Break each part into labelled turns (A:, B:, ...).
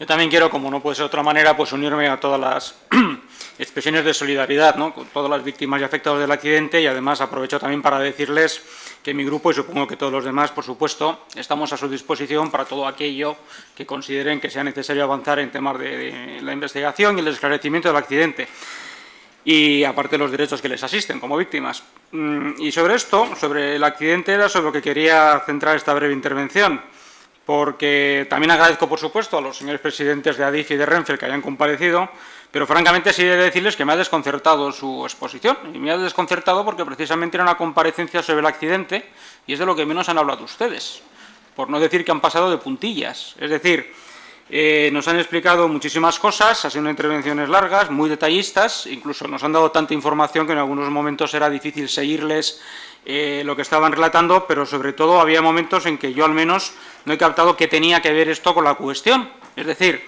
A: Yo también quiero, como no puede ser de otra manera, pues unirme a todas las expresiones de solidaridad, ¿no?, con todas las víctimas y afectados del accidente, y además aprovecho también para decirles que mi grupo, y supongo que todos los demás, por supuesto, estamos a su disposición para todo aquello que consideren que sea necesario avanzar en temas de la investigación y el esclarecimiento del accidente, y aparte los derechos que les asisten como víctimas. Y sobre esto, sobre el accidente, era sobre lo que quería centrar esta breve intervención, porque también agradezco, por supuesto, a los señores presidentes de Adif y de Renfe que hayan comparecido, pero francamente sí he de decirles que me ha desconcertado su exposición, y me ha desconcertado porque precisamente era una comparecencia sobre el accidente y es de lo que menos han hablado ustedes, por no decir que han pasado de puntillas. Es decir, nos han explicado muchísimas cosas, han sido intervenciones largas, muy detallistas, incluso nos han dado tanta información que en algunos momentos era difícil seguirles lo que estaban relatando, pero sobre todo había momentos en que yo al menos no he captado qué tenía que ver esto con la cuestión. Es decir,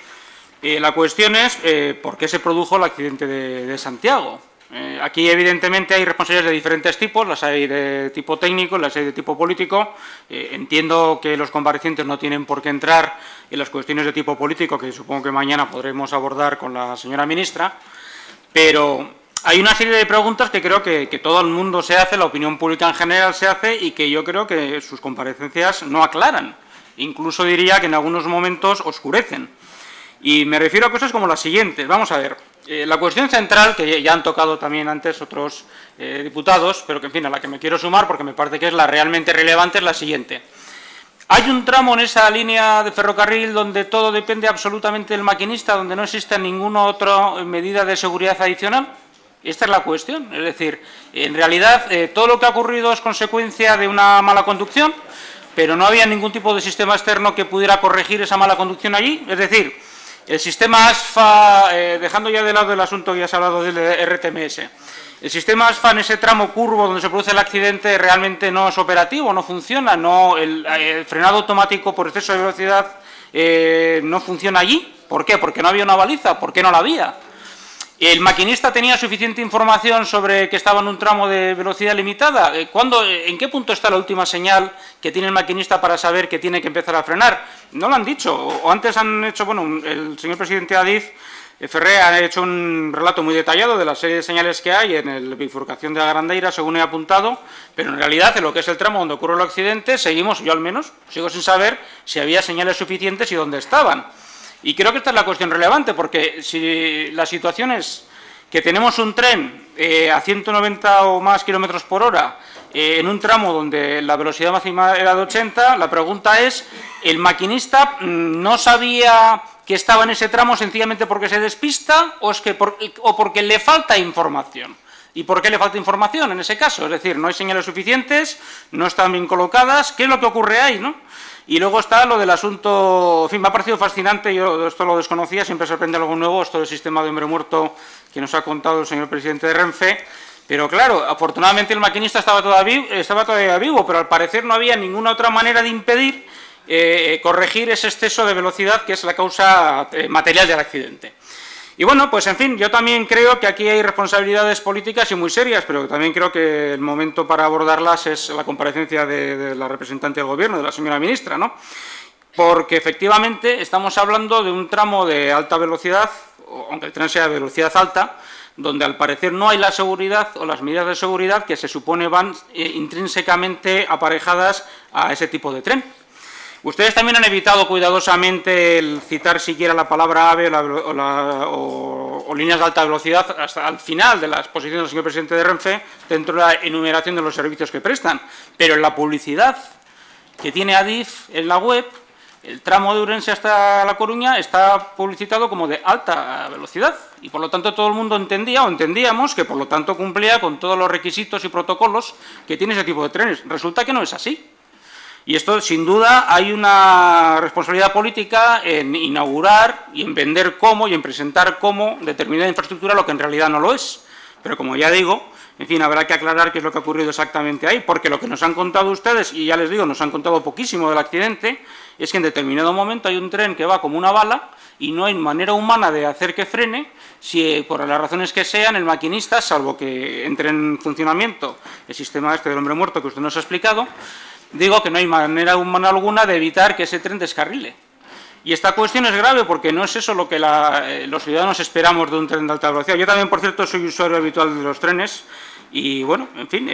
A: la cuestión es por qué se produjo el accidente de Santiago. Aquí evidentemente hay responsabilidades de diferentes tipos, las hay de tipo técnico, las hay de tipo político. Entiendo que los comparecientes no tienen por qué entrar en las cuestiones de tipo político, que supongo que mañana podremos abordar con la señora ministra, pero hay una serie de preguntas que creo que todo el mundo se hace, la opinión pública en general se hace, y que yo creo que sus comparecencias no aclaran. Incluso diría que en algunos momentos oscurecen. Y me refiero a cosas como las siguientes. Vamos a ver, la cuestión central, que ya han tocado también antes otros diputados, pero que en fin, a la que me quiero sumar porque me parece que es la realmente relevante, es la siguiente. Hay un tramo en esa línea de ferrocarril donde todo depende absolutamente del maquinista, donde no existe ninguna otra medida de seguridad adicional. Esta es la cuestión. Es decir, en realidad todo lo que ha ocurrido es consecuencia de una mala conducción, pero no había ningún tipo de sistema externo que pudiera corregir esa mala conducción allí. Es decir, el sistema ASFA, dejando ya de lado el asunto que ya se ha hablado del RTMS, el sistema ASFA en ese tramo curvo donde se produce el accidente realmente no es operativo, no funciona, el frenado automático por exceso de velocidad no funciona allí. ¿Por qué? Porque no había una baliza. ¿Por qué no la había? ¿El maquinista tenía suficiente información sobre que estaba en un tramo de velocidad limitada? ¿En qué punto está la última señal que tiene el maquinista para saber que tiene que empezar a frenar? No lo han dicho, o antes han hecho, bueno, el señor presidente Adif, Ferrer, ha hecho un relato muy detallado de la serie de señales que hay en la bifurcación de la Grandeira, según he apuntado, pero en realidad en lo que es el tramo donde ocurrió el accidente, seguimos, yo al menos, sigo sin saber si había señales suficientes y dónde estaban. Y creo que esta es la cuestión relevante, porque si la situación es que tenemos un tren a 190 o más kilómetros por hora en un tramo donde la velocidad máxima era de 80, la pregunta es, ¿el maquinista no sabía que estaba en ese tramo sencillamente porque se despista o porque le falta información? ¿Y por qué le falta información en ese caso? Es decir, no hay señales suficientes, no están bien colocadas. ¿Qué es lo que ocurre ahí, no? Y luego está lo del asunto, en fin, me ha parecido fascinante, yo esto lo desconocía, siempre se aprende algo nuevo, esto del sistema de hombre muerto que nos ha contado el señor presidente de Renfe, pero claro, afortunadamente el maquinista estaba todavía vivo, pero al parecer no había ninguna otra manera de impedir corregir ese exceso de velocidad que es la causa material del accidente. Y bueno, pues en fin, yo también creo que aquí hay responsabilidades políticas y muy serias, pero también creo que el momento para abordarlas es la comparecencia de la representante del Gobierno, de la señora ministra, ¿no? Porque efectivamente estamos hablando de un tramo de alta velocidad, aunque el tren sea de velocidad alta, donde al parecer no hay la seguridad o las medidas de seguridad que se supone van intrínsecamente aparejadas a ese tipo de tren. Ustedes también han evitado cuidadosamente el citar siquiera la palabra AVE o líneas de alta velocidad hasta el final de la exposición del señor presidente de Renfe dentro de la enumeración de los servicios que prestan. Pero en la publicidad que tiene Adif en la web, el tramo de Ourense hasta La Coruña está publicitado como de alta velocidad y por lo tanto todo el mundo entendía o entendíamos que por lo tanto cumplía con todos los requisitos y protocolos que tiene ese tipo de trenes. Resulta que no es así. Y esto, sin duda, hay una responsabilidad política en inaugurar y en vender como y en presentar como determinada infraestructura lo que en realidad no lo es. Pero como ya digo, en fin, habrá que aclarar qué es lo que ha ocurrido exactamente ahí, porque lo que nos han contado ustedes, y ya les digo, nos han contado poquísimo del accidente, es que en determinado momento hay un tren que va como una bala y no hay manera humana de hacer que frene si, por las razones que sean, el maquinista, salvo que entre en funcionamiento el sistema este del hombre muerto que usted nos ha explicado, digo que no hay manera humana alguna de evitar que ese tren descarrile. Y esta cuestión es grave porque no es eso lo que los ciudadanos esperamos de un tren de alta velocidad. Yo también, por cierto, soy usuario habitual de los trenes y, bueno, en fin,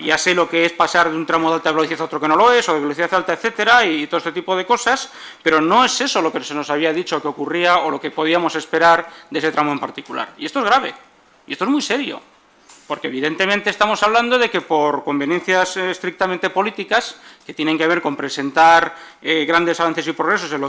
A: ya sé lo que es pasar de un tramo de alta velocidad a otro que no lo es, o de velocidad alta, etcétera, y todo este tipo de cosas, pero no es eso lo que se nos había dicho que ocurría o lo que podíamos esperar de ese tramo en particular. Y esto es grave, y esto es muy serio. Porque evidentemente estamos hablando de que por conveniencias estrictamente políticas, que tienen que ver con presentar grandes avances y progresos en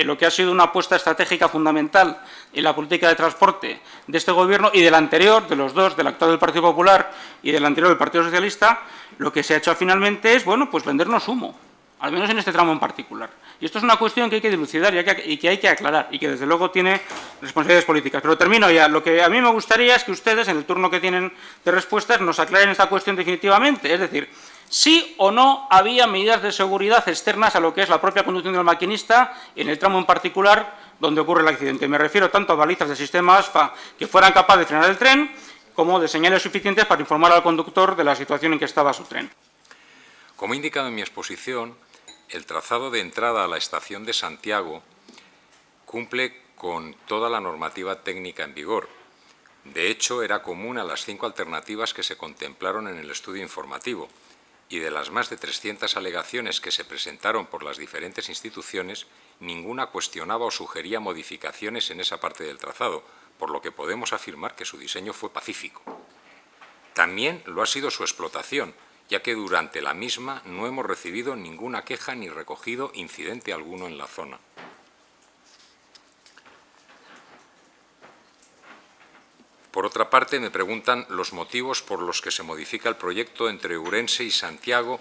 A: lo que ha sido una apuesta estratégica fundamental en la política de transporte de este Gobierno y del anterior, de los dos, del actual del Partido Popular y del anterior del Partido Socialista, lo que se ha hecho finalmente es, bueno, pues vendernos humo, al menos en este tramo en particular. Y esto es una cuestión que hay que dilucidar y que hay que aclarar y que desde luego tiene responsabilidades políticas. Pero termino ya. Lo que a mí me gustaría es que ustedes, en el turno que tienen de respuestas, nos aclaren esta cuestión definitivamente. Es decir, sí o no había medidas de seguridad externas a lo que es la propia conducción del maquinista en el tramo en particular donde ocurre el accidente. Me refiero tanto a balizas del sistema ASFA que fueran capaces de frenar el tren como de señales suficientes para informar al conductor de la situación en que estaba su tren.
B: Como he indicado en mi exposición, el trazado de entrada a la estación de Santiago cumple con toda la normativa técnica en vigor. De hecho, era común a las 5 alternativas que se contemplaron en el estudio informativo, y de las más de 300 alegaciones que se presentaron por las diferentes instituciones, ninguna cuestionaba o sugería modificaciones en esa parte del trazado, por lo que podemos afirmar que su diseño fue pacífico. También lo ha sido su explotación, ya que durante la misma no hemos recibido ninguna queja ni recogido incidente alguno en la zona. Por otra parte, me preguntan los motivos por los que se modifica el proyecto entre Ourense y Santiago,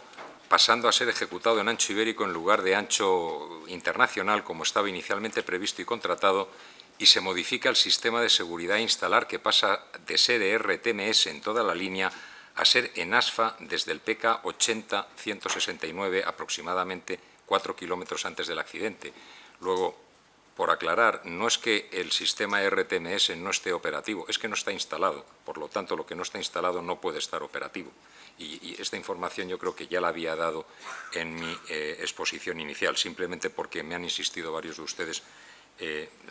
B: pasando a ser ejecutado en ancho ibérico en lugar de ancho internacional, como estaba inicialmente previsto y contratado, y se modifica el sistema de seguridad a instalar, que pasa de ser ERTMS en toda la línea a ser en ASFA desde el PK 80-169, aproximadamente 4 kilómetros antes del accidente. Luego, por aclarar, no es que el sistema RTMS no esté operativo, es que no está instalado. Por lo tanto, lo que no está instalado no puede estar operativo. Y esta información yo creo que ya la había dado en mi exposición inicial, simplemente porque me han insistido varios de ustedes,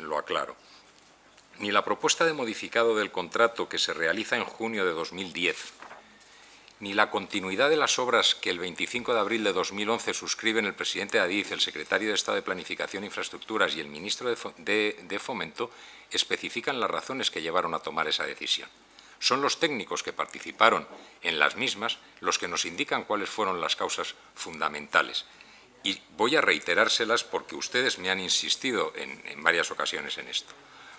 B: lo aclaro. Ni la propuesta de modificado del contrato que se realiza en junio de 2010, ni la continuidad de las obras que el 25 de abril de 2011 suscriben el presidente de Adif, el secretario de Estado de Planificación e Infraestructuras y el ministro de Fomento especifican las razones que llevaron a tomar esa decisión. Son los técnicos que participaron en las mismas los que nos indican cuáles fueron las causas fundamentales. Y voy a reiterárselas porque ustedes me han insistido en varias ocasiones en esto.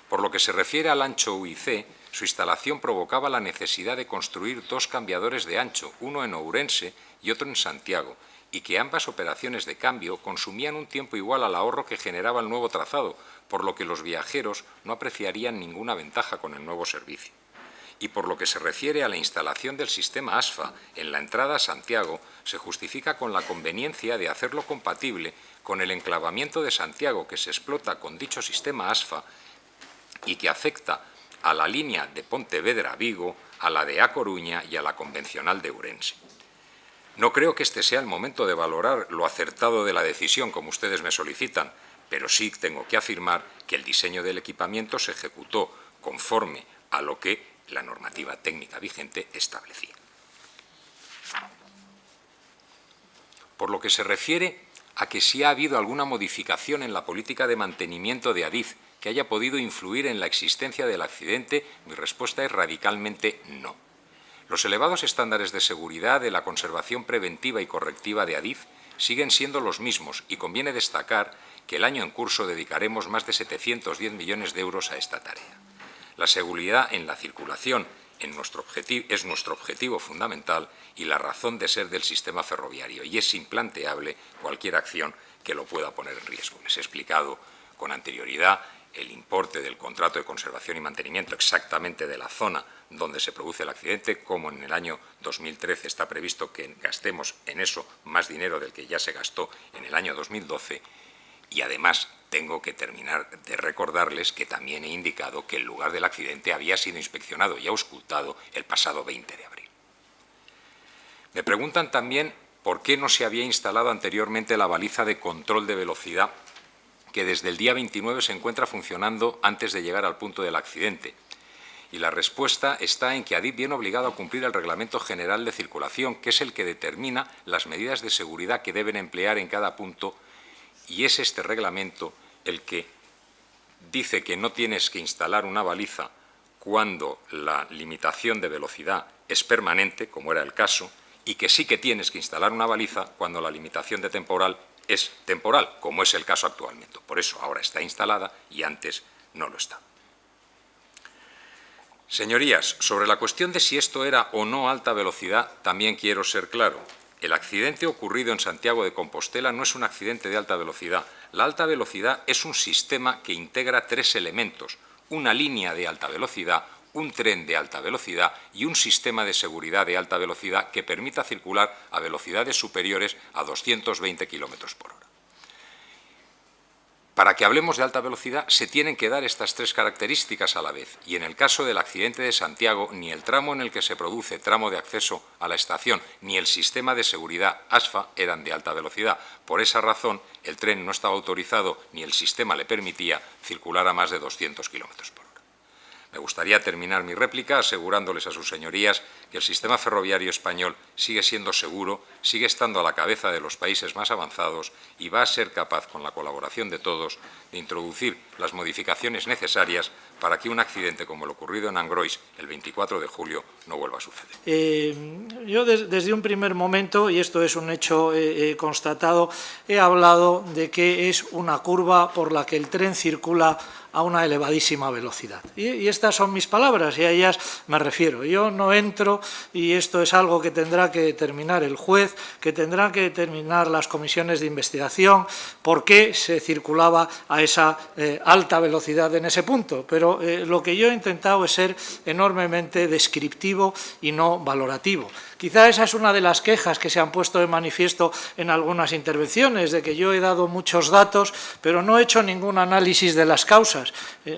B: Por lo que se refiere al ancho UIC, su instalación provocaba la necesidad de construir 2 cambiadores de ancho, uno en Ourense y otro en Santiago, y que ambas operaciones de cambio consumían un tiempo igual al ahorro que generaba el nuevo trazado, por lo que los viajeros no apreciarían ninguna ventaja con el nuevo servicio. Y por lo que se refiere a la instalación del sistema ASFA en la entrada a Santiago, se justifica con la conveniencia de hacerlo compatible con el enclavamiento de Santiago que se explota con dicho sistema ASFA y que afecta a la línea de Pontevedra a Vigo, a la de A Coruña y a la convencional de Ourense. No creo que este sea el momento de valorar lo acertado de la decisión, como ustedes me solicitan, pero sí tengo que afirmar que el diseño del equipamiento se ejecutó conforme a lo que la normativa técnica vigente establecía. Por lo que se refiere a que si ha habido alguna modificación en la política de mantenimiento de Adif que haya podido influir en la existencia del accidente, mi respuesta es radicalmente no. Los elevados estándares de seguridad de la conservación preventiva y correctiva de Adif siguen siendo los mismos y conviene destacar que el año en curso dedicaremos más de 710 millones de euros a esta tarea. La seguridad en la circulación es nuestro objetivo fundamental y la razón de ser del sistema ferroviario, y es implanteable cualquier acción que lo pueda poner en riesgo. Les he explicado con anterioridad el importe del contrato de conservación y mantenimiento exactamente de la zona donde se produce el accidente, como en el año 2013 está previsto que gastemos en eso más dinero del que ya se gastó en el año 2012, y además tengo que terminar de recordarles que también he indicado que el lugar del accidente había sido inspeccionado y auscultado el pasado 20 de abril. Me preguntan también por qué no se había instalado anteriormente la baliza de control de velocidad que desde el día 29 se encuentra funcionando antes de llegar al punto del accidente. Y la respuesta está en que Adif viene obligado a cumplir el Reglamento General de Circulación, que es el que determina las medidas de seguridad que deben emplear en cada punto, y es este reglamento el que dice que no tienes que instalar una baliza cuando la limitación de velocidad es permanente, como era el caso, y que sí que tienes que instalar una baliza cuando la limitación de temporal es temporal, como es el caso actualmente. Por eso ahora está instalada y antes no lo está. Señorías, sobre la cuestión de si esto era o no alta velocidad, también quiero ser claro. El accidente ocurrido en Santiago de Compostela no es un accidente de alta velocidad. La alta velocidad es un sistema que integra tres elementos: una línea de alta velocidad, un tren de alta velocidad y un sistema de seguridad de alta velocidad que permita circular a velocidades superiores a 220 km/h. Para que hablemos de alta velocidad se tienen que dar estas tres características a la vez, y en el caso del accidente de Santiago, ni el tramo en el que se produce, tramo de acceso a la estación, ni el sistema de seguridad ASFA eran de alta velocidad. Por esa razón, el tren no estaba autorizado ni el sistema le permitía circular a más de 200 km/h. Me gustaría terminar mi réplica asegurándoles a sus señorías que el sistema ferroviario español sigue siendo seguro, sigue estando a la cabeza de los países más avanzados y va a ser capaz, con la colaboración de todos, de introducir las modificaciones necesarias para que un accidente como el ocurrido en Angrois el 24 de julio no vuelva a suceder.
C: Yo desde un primer momento, y esto es un hecho constatado, he hablado de que es una curva por la que el tren circula a una elevadísima velocidad. Y estas son mis palabras y a ellas me refiero. Yo no entro, y esto es algo que tendrá que determinar el juez, que tendrán que determinar las comisiones de investigación, por qué se circulaba a esa alta velocidad en ese punto. Pero lo que yo he intentado es ser enormemente descriptivo y no valorativo. Quizá esa es una de las quejas que se han puesto de manifiesto en algunas intervenciones, de que yo he dado muchos datos, pero no he hecho ningún análisis de las causas.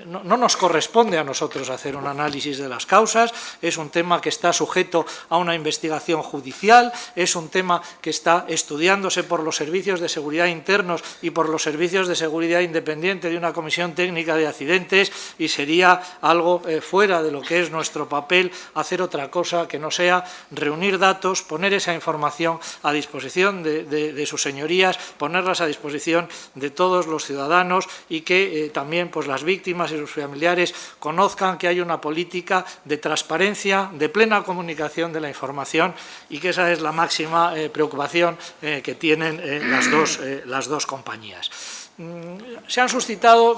C: No nos corresponde a nosotros hacer un análisis de las causas, es un tema que está sujeto a una investigación judicial, es un tema que está estudiándose por los servicios de seguridad internos y por los servicios de seguridad independiente de una comisión técnica de accidentes, y sería algo fuera de lo que es nuestro papel hacer otra cosa que no sea reunir datos, poner esa información a disposición de sus señorías, ponerlas a disposición de todos los ciudadanos, y que también pues, las víctimas y sus familiares conozcan que hay una política de transparencia, de plena comunicación de la información, y que esa es la máxima preocupación que tienen las dos compañías. Se han suscitado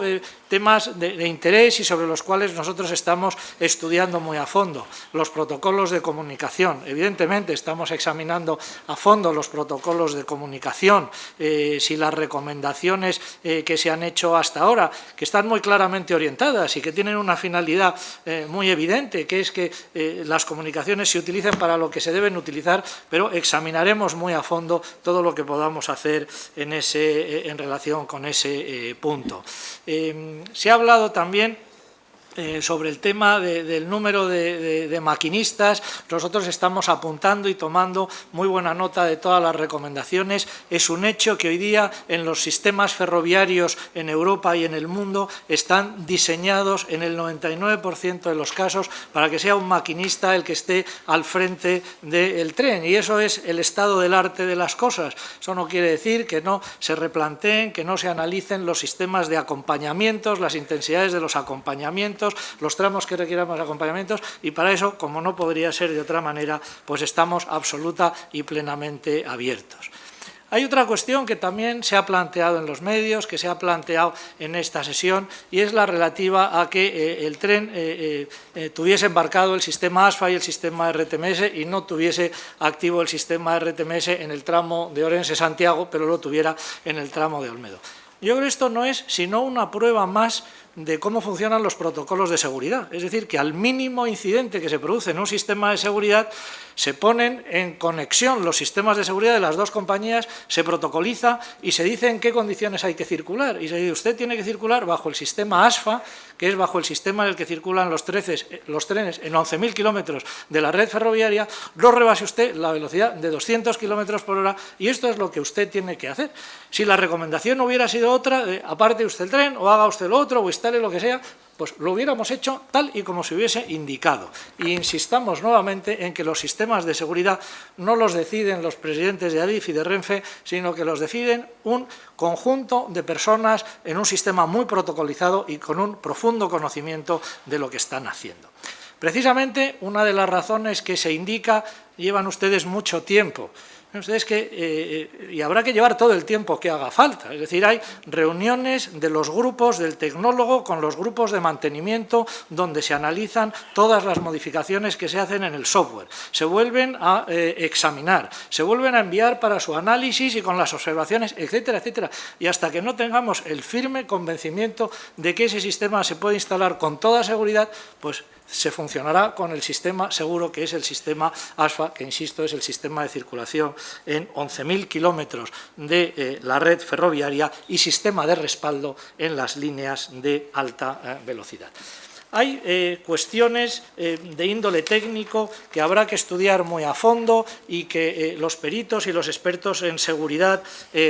C: temas de interés y sobre los cuales nosotros estamos estudiando muy a fondo. Los protocolos de comunicación. Evidentemente estamos examinando a fondo los protocolos de comunicación, si las recomendaciones que se han hecho hasta ahora, que están muy claramente orientadas y que tienen una finalidad muy evidente, que es que las comunicaciones se utilicen para lo que se deben utilizar, pero examinaremos muy a fondo todo lo que podamos hacer en relación con ese punto. Se ha hablado también sobre el tema del número de maquinistas. Nosotros estamos apuntando y tomando muy buena nota de todas las recomendaciones. Es un hecho que hoy día en los sistemas ferroviarios en Europa y en el mundo están diseñados en el 99% de los casos para que sea un maquinista el que esté al frente del tren, y eso es el estado del arte de las cosas. Eso no quiere decir que no se replanteen, que no se analicen los sistemas de acompañamientos, las intensidades de los acompañamientos, los tramos que requieran más acompañamientos, y para eso, como no podría ser de otra manera, pues estamos absoluta y plenamente abiertos. Hay otra cuestión que también se ha planteado en los medios, que se ha planteado en esta sesión, y es la relativa a que el tren tuviese embarcado el sistema ASFA y el sistema RTMS, y no tuviese activo el sistema RTMS en el tramo de Orense-Santiago, pero lo tuviera en el tramo de Olmedo. Yo creo que esto no es sino una prueba más de cómo funcionan los protocolos de seguridad. Es decir, que al mínimo incidente que se produce en un sistema de seguridad, se ponen en conexión los sistemas de seguridad de las dos compañías, se protocoliza y se dice en qué condiciones hay que circular. Y se dice, usted tiene que circular bajo el sistema ASFA, que es bajo el sistema en el que circulan los trenes en 11.000 kilómetros de la red ferroviaria, no rebase usted la velocidad de 200 kilómetros por hora, y esto es lo que usted tiene que hacer. Si la recomendación hubiera sido ocurrido otra, aparte usted el tren o haga usted lo otro o instale lo que sea, pues lo hubiéramos hecho tal y como se hubiese indicado. Y insistamos nuevamente en que los sistemas de seguridad no los deciden los presidentes de Adif y de Renfe, sino que los deciden un conjunto de personas en un sistema muy protocolizado y con un profundo conocimiento de lo que están haciendo. Precisamente una de las razones que se indica, llevan ustedes mucho tiempo. Ustedes y habrá que llevar todo el tiempo que haga falta. Es decir, hay reuniones de los grupos del tecnólogo con los grupos de mantenimiento donde se analizan todas las modificaciones que se hacen en el software. Se vuelven a examinar, se vuelven a enviar para su análisis y con las observaciones, etcétera, etcétera. Y hasta que no tengamos el firme convencimiento de que ese sistema se puede instalar con toda seguridad, pues se funcionará con el sistema seguro que es el sistema ASFA, que insisto es el sistema de circulación en 11.000 kilómetros de la red ferroviaria y sistema de respaldo en las líneas de alta velocidad. Hay cuestiones de índole técnico que habrá que estudiar muy a fondo y que los peritos y los expertos en seguridad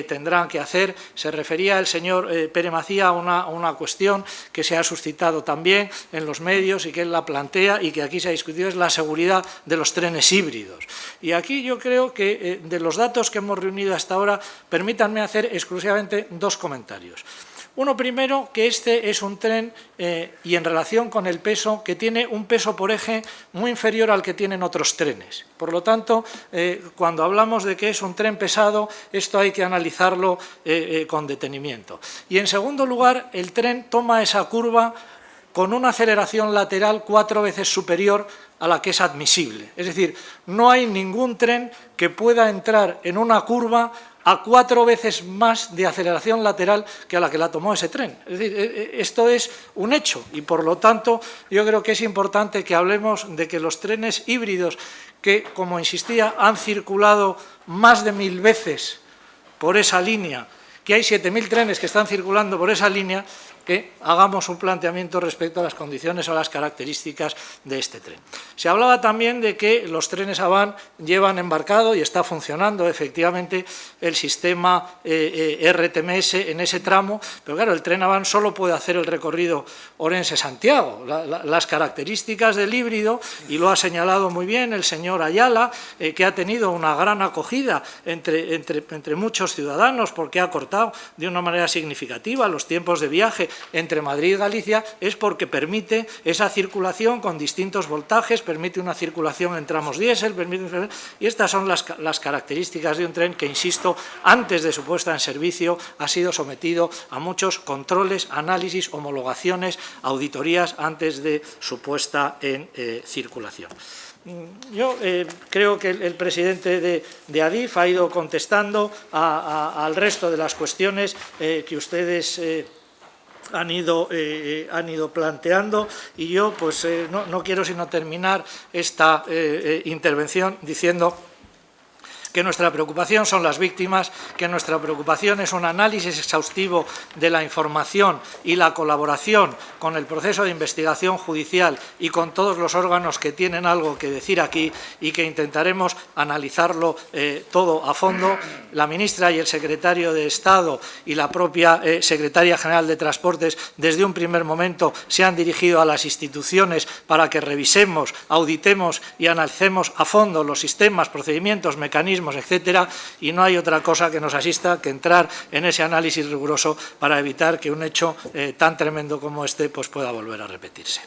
C: tendrán que hacer. Se refería el señor Pere Macía a una cuestión que se ha suscitado también en los medios y que él la plantea y que aquí se ha discutido, es la seguridad de los trenes híbridos. Y aquí yo creo que de los datos que hemos reunido hasta ahora, permítanme hacer exclusivamente dos comentarios. Uno primero, que este es un tren y en relación con el peso, que tiene un peso por eje muy inferior al que tienen otros trenes. Por lo tanto, cuando hablamos de que es un tren pesado, esto hay que analizarlo con detenimiento. Y en segundo lugar, el tren toma esa curva con una aceleración lateral 4 veces superior a la que es admisible. Es decir, no hay ningún tren que pueda entrar en una curva a 4 veces más de aceleración lateral que a la que la tomó ese tren. Es decir, esto es un hecho y, por lo tanto, yo creo que es importante que hablemos de que los trenes híbridos que, como insistía, han circulado más de 1000 veces por esa línea, que hay 7.000 trenes que están circulando por esa línea, que hagamos un planteamiento respecto a las condiciones o a las características de este tren. Se hablaba también de que los trenes AVAN llevan embarcado y está funcionando efectivamente el sistema RTMS en ese tramo, pero claro, el tren AVAN solo puede hacer el recorrido Orense-Santiago. Las características del híbrido, y lo ha señalado muy bien el señor Ayala, que ha tenido una gran acogida entre muchos ciudadanos porque ha cortado de una manera significativa los tiempos de viaje entre Madrid y Galicia, es porque permite esa circulación con distintos voltajes, permite una circulación en tramos diésel, y estas son las características de un tren que, insisto, antes de su puesta en servicio ha sido sometido a muchos controles, análisis, homologaciones, auditorías antes de su puesta en circulación. Yo creo que el presidente de Adif ha ido contestando al resto de las cuestiones que ustedes han ido planteando, y yo pues no quiero sino terminar esta intervención diciendo que nuestra preocupación son las víctimas, que nuestra preocupación es un análisis exhaustivo de la información y la colaboración con el proceso de investigación judicial y con todos los órganos que tienen algo que decir aquí, y que intentaremos analizarlo todo a fondo. La ministra y el secretario de Estado y la propia secretaria general de Transportes desde un primer momento se han dirigido a las instituciones para que revisemos, auditemos y analicemos a fondo los sistemas, procedimientos, mecanismos, etcétera, y no hay otra cosa que nos asista que entrar en ese análisis riguroso para evitar que un hecho tan tremendo como este pues pueda volver a repetirse.